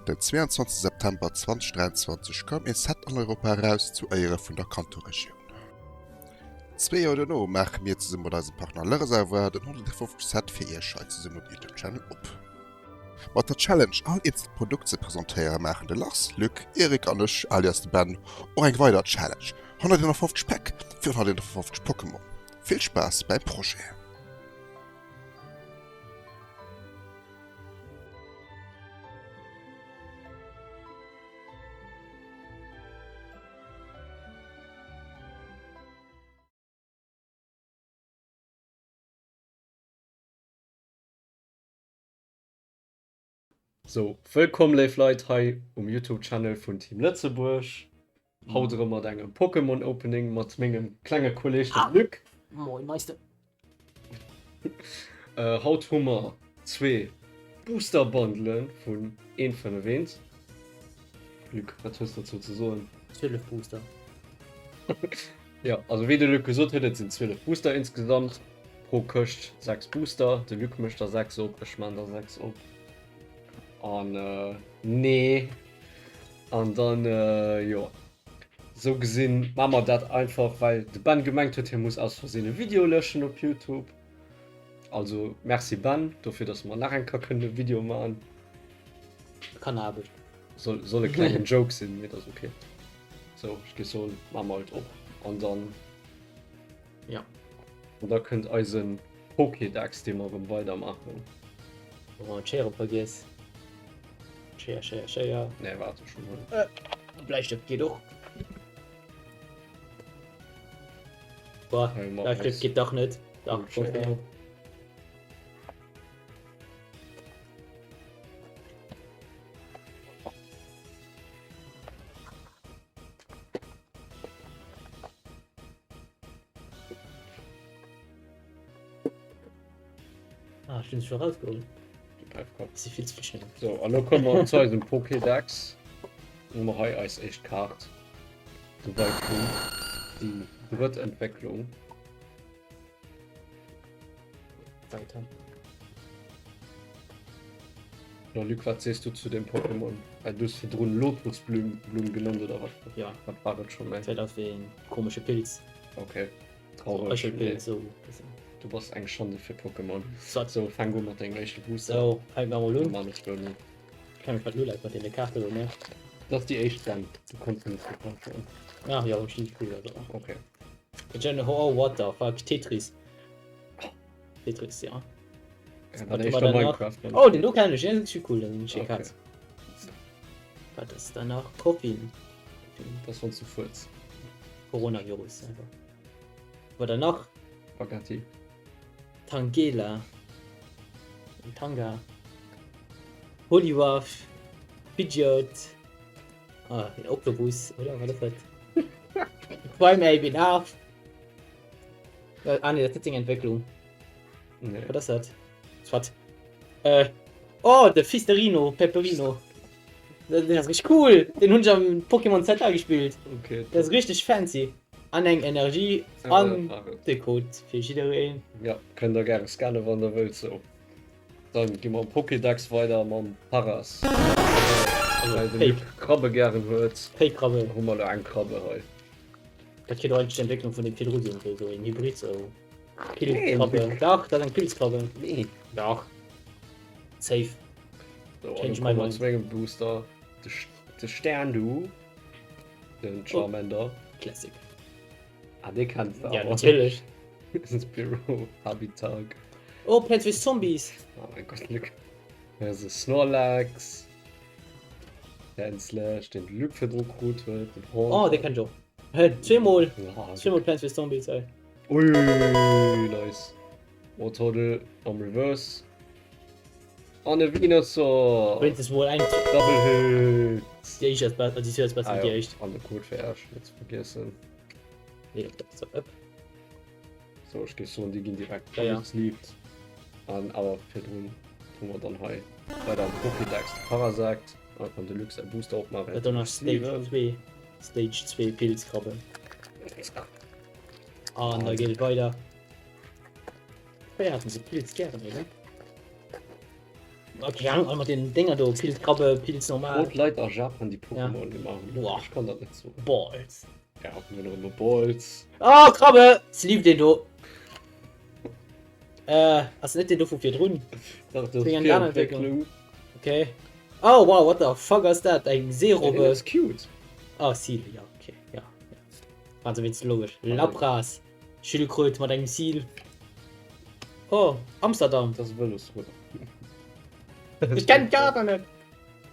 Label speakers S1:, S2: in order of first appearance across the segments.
S1: Den 22. September 2023 kam ein Set an Europa raus zu Ehre von der Kantoregion. 2 Jahre danach machen wir zusammen mit unserem Partner Lereservoir den 150 Set für ihr Scheiß zusammen mit YouTube-Channel ab. Mit der Challenge, all jetzt Produkte zu präsentieren, machen der Lars, Luc, Erik und ich, alias der Ben, auch eine weitere Challenge. 150 Pack für 150 Pokémon. Viel Spaß beim Projekt.
S2: So, willkommen live Leute hier am YouTube-Channel von Team Lützeburg. Heute wir ein Pokémon-Opening mit meinem kleinen Kollegen Luc.
S3: Moin Meister.
S2: Heute haben wir 2 Booster-Bundeln von 1 von erwähnt. Luc, was hast du dazu zu sagen?
S3: 12 Booster.
S2: Ja, also wie der Luc gesagt hat, sind 12 Booster insgesamt. Pro Köst 6 Booster. Der Luc möchte 6 ab, ich meine da 6 ab. Und nee. Und dann, ja. So gesehen machen wir das einfach, weil der Ben gemeint hat, er muss aus Versehen ein Video löschen auf YouTube. Also, merci Ben, dafür, dass wir nachher ein Video machen.
S3: Kann er aber.
S2: Soll ein kleiner Joke sein, mir das okay. So, ich gehe so, machen wir halt auch. Und dann.
S3: Ja.
S2: Und da könnt ihr einen Pokédex, den wir beim weitermachen.
S3: Oh, Schere vergiss. Schere.
S2: Ne, warte schon mal.
S3: Bleistift geht doch. Boah,
S2: Ja, ich mach
S3: Bleistift
S2: alles.
S3: geht doch nicht. Doch,
S2: Oh, Schere.
S3: Ah, stimmt, schon rausgeholt.
S2: Einfach.
S3: Das ist viel zu schnell.
S2: So, und dann kommen wir zu unserem Pokédex. Und wir haben als echt Karte. Dabei kommt die dritte Entwicklung.
S3: Weiter.
S2: Ja, Luc, was siehst du zu dem Pokémon? Du hast für drunten Lotusblumen genannt oder was?
S3: Ja,
S2: Was war das schon mal?
S3: das wird aus wie ein komischer Pilz.
S2: Okay.
S3: So,
S2: Traurig.
S3: Öchelpilz, so.
S2: Du warst eigentlich schon für Pokémon.
S3: So,
S2: So, fangen wir mit den ersten Booster.
S3: so, halt mal mal
S2: Mann, ich will nicht.
S3: Ich kann mich gerade nur leid mit der Karte, oder?
S2: Das ist die echt dann. Du kannst nicht so vorstellen.
S3: Ah, ja, stimmt, cool, oder?
S2: Okay.
S3: Oh, what the fuck, Tetris. Tetris, ja.
S2: Ja,
S3: Warte
S2: dann echt
S3: mal
S2: noch
S3: danach.
S2: Minecraft.
S3: Oh, den du kennst, ja, das ist schon cool, den ich
S2: Okay.
S3: okay. Was ist danach? Koffein.
S2: Das war zu kurz.
S3: Coronavirus einfach. Was danach?
S2: Spaghetti.
S3: Tangela. Tanga. Holywaff. Pidgeot. Ah, den Octopus, oder? Was ist das? Prime bin auf. Ah ne, das ist die Entwicklung.
S2: Nee.
S3: Was ist das? Was? Oh, der Fisterino, Pepperino. Der ist richtig cool. Den Hund am Pokémon Z gespielt.
S2: Okay.
S3: Der ist richtig fancy. An eng Energie, an den Code für jeder.
S2: Ja, könnt ihr gerne scannen, wenn ihr wollt. So. Dann gehen wir am Pokédex weiter mit dem Paras. Weil du
S3: Hey,
S2: Krabbe gerne hört,
S3: hey Krabbe.
S2: haben wir da eine Krabbe heute.
S3: Das geht eigentlich die Entwicklung von den Pilrudium, so ein Hybrid, so.
S2: Nee,
S3: Pilzkrabbe. Doch, das ist ein Pilzkrabbe.
S2: Nee.
S3: Doch. Safe.
S2: So,
S3: Change
S2: und
S3: my
S2: dann kommen wir
S3: mind.
S2: zu einem Booster. Der Sterndu. Den Charmander.
S3: Classic.
S2: Ah, den kannst du
S3: Ja,
S2: auch.
S3: natürlich.
S2: Spiro, Habitat.
S3: Oh, Plants vs Zombies.
S2: Oh mein Gott, Glück. Also Snorlax. Der Slash, den Luke für Druck gut wird.
S3: Oh, der kann schon. Hey, zweimal.
S2: Ja,
S3: Zweimal Plants vs Zombies, ey.
S2: ui, nice. Total am Reverse. Oh, eine Venusaur.
S3: Wenn das wohl ein.
S2: Double Hit.
S3: Die ist jetzt besser, die ist jetzt besser,
S2: Ah,
S3: die
S2: ja.
S3: echt.
S2: An der Code verarscht, jetzt vergessen.
S3: Nee, das ist up.
S2: So, ich gehe so und die gehen direkt
S3: Ja, ja.
S2: ins Lied. Aber für tun wir dann halt. Weil dann Pokédex der Para sagt, dann kann Deluxe ein Booster aufmachen.
S3: Dann noch Stage 2. Stage 2 Pilzkrabbe. Und da geht es weiter. Ja, hatten sie Pilz gerne, oder? Okay, einmal den Dinger, du Pilzkrabbe, Pilz normal.
S2: Rot Leute aus Japan, die Pokémon die machen.
S3: Boah.
S2: Ich kann das nicht so.
S3: Balls.
S2: Ja, nur noch immer Balls.
S3: Oh, Krabbe! Sleep den du. Hast du nicht den du von 4 drüben?
S2: Das ist
S3: Wegen
S2: die
S3: der
S2: Entwicklung.
S3: Okay. Oh, wow, what the fuck ist das? Ein
S2: Ja,
S3: Seerobbe.
S2: das ist cute.
S3: Oh, Seal, ja, okay, ja. Also, wenn's logisch. Lapras. Schildkröte mit einem Seal. Oh, Amsterdam.
S2: Das will es, oder?
S3: Ich kenn gar nicht.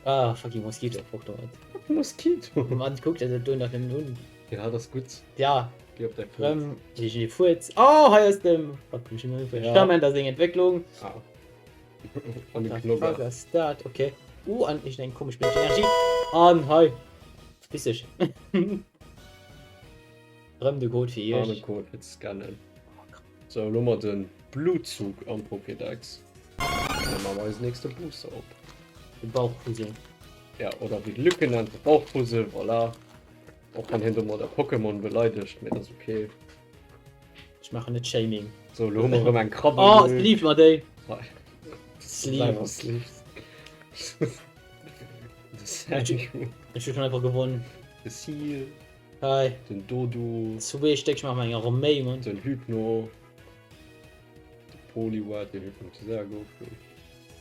S3: Ah, fucking Moskito. Fuck doch nicht.
S2: Moskito.
S3: Man guckt, also du nach dem Hund.
S2: Ja, das ist gut.
S3: Ja,
S2: Geh auf der Fuß.
S3: ich die Furz. Oh, hier ist dem. Fuck, ich bin mal
S2: Ja.
S3: Stammen, das in Entwicklung.
S2: Ah. An den
S3: Fuck,
S2: Knoblauch.
S3: was ist das? Okay. An, ich denke, komisch, bin ich Energie. An, hi. Bist ich. Fremde Code für
S2: Arme
S3: ihr.
S2: Code, jetzt scannen. So, nummer den Blutzug am Pokédex. Dann machen wir als nächste Booster auf.
S3: Den Bauchfusel.
S2: Ja, oder wie Lücke genannt, Bauchpuzzle, voilà. Auch wenn hinter mal der Pokémon beleidigt, mir das okay.
S3: Ich mache nicht Shaming.
S2: So, nummer wir mein Krabbe.
S3: Oh, Sleep mal day.
S2: Sleep.
S3: Sleep.
S2: Sleep. Das ist eigentlich gut.
S3: Ich bin schon einfach gewonnen.
S2: Das Seal,
S3: Hi.
S2: den Dodo,
S3: So wie ich denke, ich mache meine Armee, Mann.
S2: den Hypno, den Poliwag, den Hypnotisago,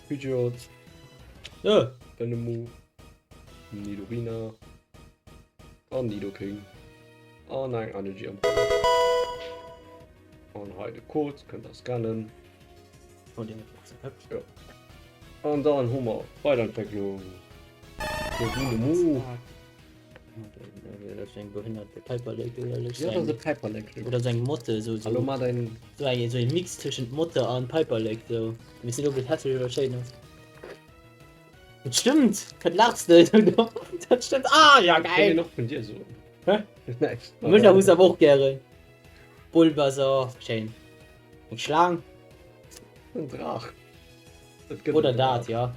S2: Pidgeot,
S3: Ja.
S2: Venemu, Nidorina, und Nidoking. Oh nein, Energy am und heute Code, könnt ihr scannen.
S3: Von dem.
S2: Und dann Hummer, Weiterentwicklung. Venemu.
S3: Das ist ein behinderte Piperleg oder
S2: Ja, das ist ein Piperleg.
S3: oder sein Motte, so.
S2: Hallo mal dein.
S3: So ein Mix zwischen Motte und Piperleg, so. Wir sind doch hässlich oder schön. Das stimmt! Was lachst du? Das stimmt! Ah, ja,
S2: Ich kenn
S3: geil!
S2: den noch von dir so.
S3: Hä?
S2: Nein.
S3: Müller muss aber auch gerne. Bulbasaur, schön. Und Schlangen.
S2: Ein Drach.
S3: Oder Dart, ja.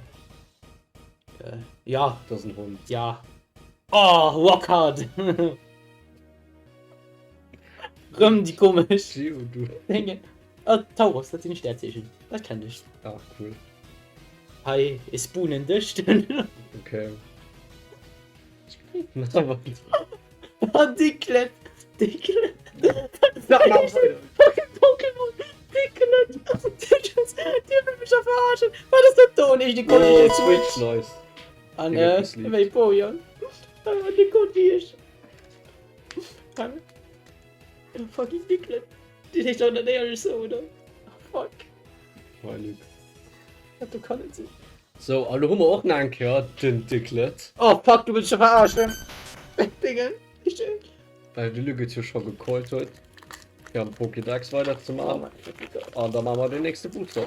S3: Ja,
S2: Das ist ein Hund.
S3: ja. Oh, Rockhard! Rüm, die komisch.
S2: Du.
S3: Dinge. Oh, Taurus, das sind Sternzeichen. Das kann ich.
S2: Ah, cool.
S3: Hi, ist Buhnen dicht.
S2: Okay. Aber
S3: Oh, Dicklet. Dicklet.
S2: Sag mal,
S3: Fucking Pokémon. Dicklet. Die will mich ja verarschen. War das der Ton? Ich die konnte
S2: oh,
S3: nicht
S2: Switch,
S3: switch.
S2: nice.
S3: An,
S2: Die wird gesleept.
S3: Vaporeon. Die konnte ich. Fucking Dicklet. Die ist doch in der Nähe so, oder? Fuck.
S2: Heilig.
S3: Ja, du kannst nicht.
S2: So, alle haben wir auch einen gehört, den Dicklet.
S3: Oh, fuck, du willst schon verarschen. Digga. Ich
S2: Weil die Lüge hier schon gecallt wird. Wir haben Pokédex weiter zu machen. Und dann machen wir den nächsten Booster.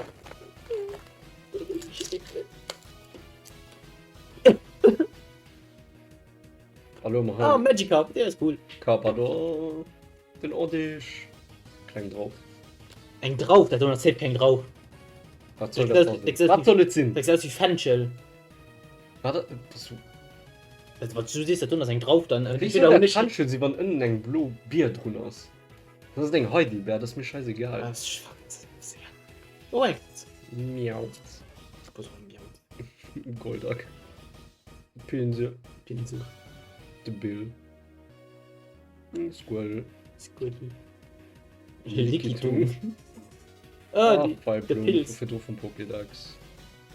S2: Hallo, wir
S3: Oh,
S2: haben
S3: Magikarp, der ist cool.
S2: Carpador, den Odisch. Klein drauf.
S3: Ein drauf, der Donut zählt kein drauf.
S2: Was soll
S3: Das-
S2: das
S3: das-
S2: sein? Was soll das sein?
S3: Das ist wie Fenchel.
S2: Warte, das
S3: Das, was du siehst, der Donut ist ein drauf dann.
S2: ich
S3: Entweder
S2: will
S3: nicht.
S2: der Tanschel, sie waren innen ein Blue Bier drin aus. Das ist ein Heidelbeer, das ist mir scheißegal.
S3: Das ist schwarz. Korrekt.
S2: Miau.
S3: Was soll ich mir
S2: Goldak. Pinsel.
S3: Pinsel.
S2: The Bill. Squirrel.
S3: Squirtle.
S2: Likitum.
S3: Likitum. Ah, die,
S2: Five
S3: der
S2: Bloom
S3: Pilz.
S2: für du vom Pokédex.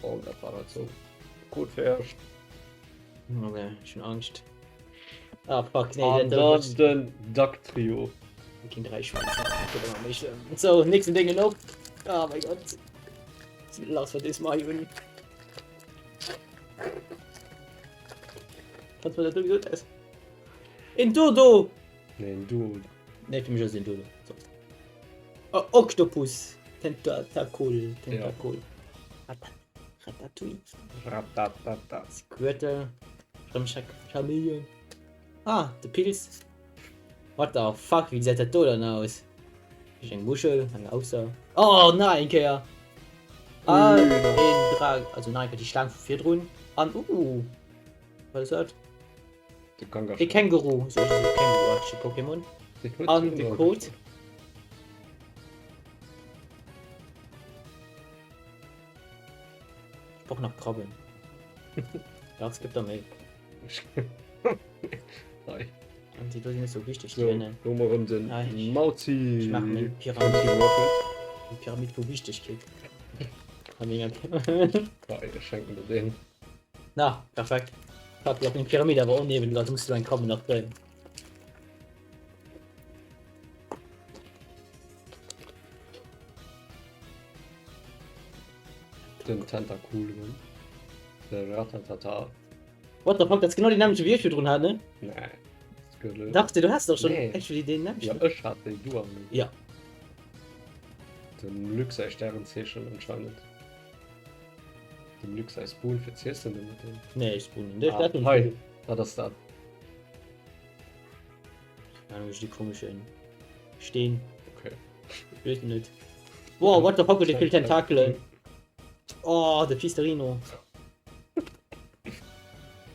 S2: Oh, das war das so. Gut verarscht.
S3: Okay, schon Angst. Ah, fuck, nee, der
S2: Ansonsten Duck Trio.
S3: Fucking 3 Schwanzen. So, nächste Dinge noch. Oh mein Gott. Lass für das mal, Juni. Kannst du mir das gut essen? In Dodo!
S2: Nein, du.
S3: Ne, für mich ist es in Dodo. So. Oh, Octopus. Tentacul. Tentacul. Ratatouille.
S2: Ratatata.
S3: Squirtle. Chameleon. Ah, der Pilz. What the fuck, wie sieht der Dodo denn aus? Ist ein Muschel, eine Außer. Oh nein, Kerl. Ah, in Drag. Also nein, die Schlange für 4 Drohnen. An, was ist das?
S2: Der Kangaschlange.
S3: Die Känguru. So ist das Känguru, Pokémon. An, der Code. brauche noch Krabben. Ja, es gibt da mehr.
S2: Hi.
S3: Und die sind nicht so wichtig.
S2: So, Nummer um den
S3: Ja, ich
S2: Mauzi.
S3: mach eine Pyramide. Die Pyramide für Wichtigkeit.
S2: Ja, schenken wir den.
S3: Na, perfekt. Ich hab ja eine Pyramide, aber unneben, da musst du ein Krabben noch drin.
S2: Den Tentakulen. Der Ratatata.
S3: What the fuck, das ist genau die Namen, die wir hier drin haben, ne?
S2: Nee. Das geht
S3: Dachte, du hast doch schon
S2: Nee.
S3: actually den Namen.
S2: ja, ich hatte du auch nicht.
S3: Ja.
S2: Den Luxus Sternzeichen anscheinend. Den Luxus Spool verziehst du denn mit dem?
S3: Nee, ich bin in der
S2: Ah,
S3: Stadt und
S2: hi. Da das da.
S3: Ja, die komischen stehen.
S2: Okay.
S3: Ich weiß nicht. Wow, what the fuck, die viel Tentakel. Oh, der Pisterino.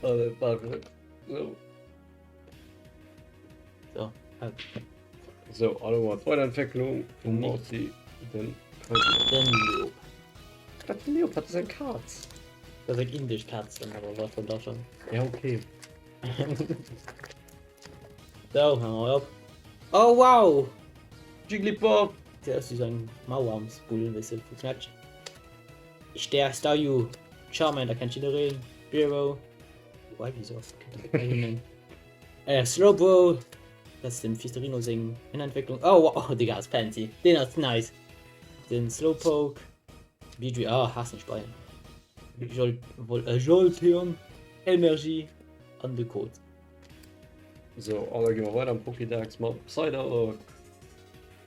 S2: So.
S3: So, halt.
S2: So, alle mal Weiterentwicklung. Und Mauzi. Den.
S3: Den Leo.
S2: Was für Leo? Was ist ein Katz?
S3: Das ist indisch Katzen, aber was von da schon.
S2: Ja, okay.
S3: So, hör mal ab. Oh wow!
S2: Jigglypuff.
S3: Der ist ein Mauerarmsbullen, weißt du, für Knatsch. Der Staryu. Charmander, kannst du da reden? Biro. Why wieso? Slowbro. Das ist den Fisterino singen in Entwicklung. Oh wow, Digga, ist fancy. Den ist nice. Den Slowpoke. BG, hast nicht Speien. Jolteon. Energie. An den Code.
S2: So, alle gehen wir weiter am Pokédex mal Psyduck.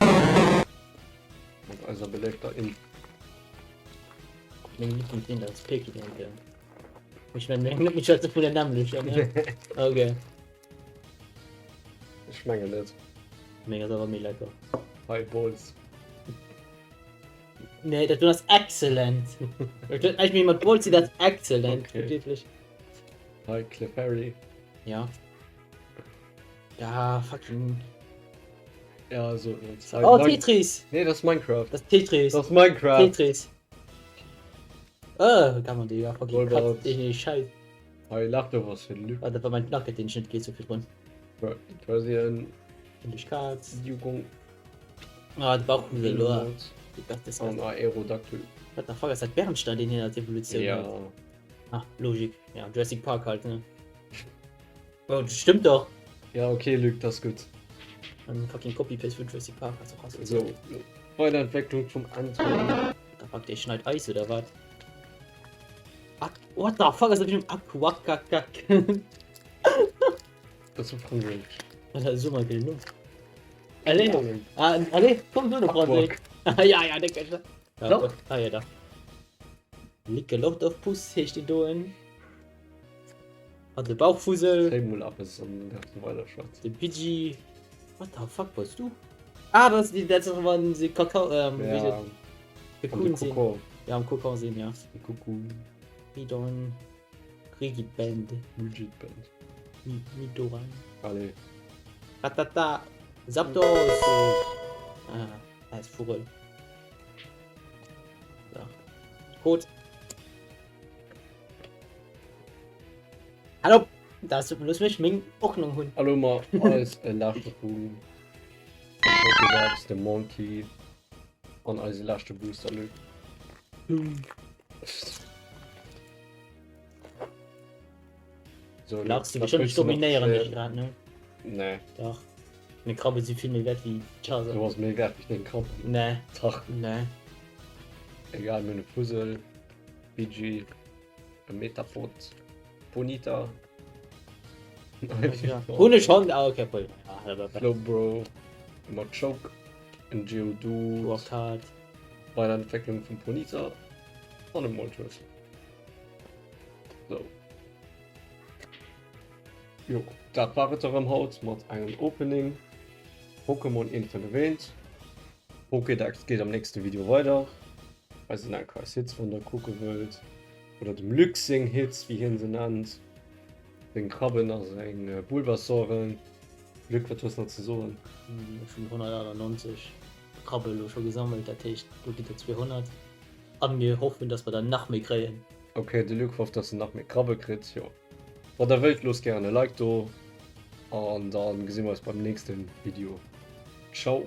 S2: Und also belegter in.
S3: Mein Lieblingsding, das ist Peki, denke ich. Meine, ich sollte von der Namen nicht, ne? Okay.
S2: Ich meine nicht.
S3: Mega, das war mir lecker.
S2: Hi Balls.
S3: Nee, das ist excellent. Ich meine, mit Bolzi, das ist excellent.
S2: Okay.
S3: Wirklich.
S2: Hi Clefairy.
S3: Ja. Ja, fucking.
S2: Ja, so jetzt. Hi,
S3: Oh,
S2: Mine-
S3: Tetris!
S2: Nee, das ist Minecraft.
S3: Das ist Tetris.
S2: Das ist Minecraft.
S3: Tetris. Kann man die ja fucking
S2: Vollbart.
S3: Katz, den Scheiß.
S2: Hi, lach doch was für ein Lüge.
S3: Ah, das war mein Knacker, den Schnitt geht so viel drin.
S2: Quasi ein
S3: Und die Katz.
S2: Jugend.
S3: Ah, der Bauch mit der Lohr.
S2: Und
S3: Das ist
S2: ein Aerodactyl.
S3: was der Fuck, das hat Bernstein, den hier als Evolution.
S2: Ja.
S3: hat. Ah, Logik. Ja, Jurassic Park halt, ne? Oh, das stimmt doch.
S2: Ja, okay, Lüge, das ist gut.
S3: Ein fucking Copy-Paste für Jurassic Park, also krass.
S2: So, Weiterentwicklung vom Anton.
S3: Da packt der schneit Eis oder was? What the fuck, ist das bestimmt Aquakakak?
S2: Das ist von Range.
S3: Das hat so mal genug. Alle, komm du noch
S2: Aquak.
S3: Ja, der kann schon. Ja,
S2: Doch.
S3: ja, da. Licke Luft auf Puss, hier steht drin. Hat der Bauchfusel,
S2: Table ab ist und der weiter Schatz.
S3: der Pidgey. What the fuck, was du? Ah, das ist die letzte, waren sie Kakao,
S2: Ja,
S3: wie
S2: und
S3: cool
S2: die
S3: sehen.
S2: Kokon.
S3: Ja, am Kokon sehen, ja.
S2: Die Kokon.
S3: Midon, Rigiband,
S2: Rigid Band.
S3: Midoran.
S2: Alle.
S3: Ratata, Zapdos. Da ist Vogel. So. Code. Hallo! Da ist bloß mich, Ming, auch noch ein Hund.
S2: Hallo mal, alles Lachterkuchen. Pokédex, der Monkey. Und als letzte Booster Lüge. So,
S3: Lachst du
S2: was
S3: bestimmt,
S2: willst
S3: ich
S2: du noch
S3: dominiere nicht
S2: erzählen?
S3: gerade, ne?
S2: Nee,
S3: Doch. Eine Krabbe sieht viel mehr wert wie
S2: du
S3: Charizard.
S2: warst mir wert, ich den Kopf.
S3: Ne,
S2: Tag.
S3: ne.
S2: Egal, meine Fussel, BG, Metapod, Bonita.
S3: Ja. Hunde schon, okay, voll. Ja, aber
S2: Slowbro, Machoke, ein Geodude,
S3: worked hard.
S2: Weiterentwicklung von Bonita und ein Moltres. So. Jo, das war jetzt auch am Haus mit einem Opening. Pokémon Info erwähnt. Pokédex geht am nächsten Video weiter. Weil sie einen Hits von der Kuckelwelt. Oder dem Luxing-Hits, wie hier sie nennt. Den Krabben, also den Bulbasauren. Glück wird was noch zu sagen.
S3: Schon 190 Krabbel schon gesammelt, der Tisch, du geht 200. An mir hoffen, dass wir dann nach mir kriegen.
S2: Okay, de Luke hofft, dass er nach mir Krabbe krit, ja. War der Welt los gerne, like do. Und dann gesehen wir uns beim nächsten Video. Ciao.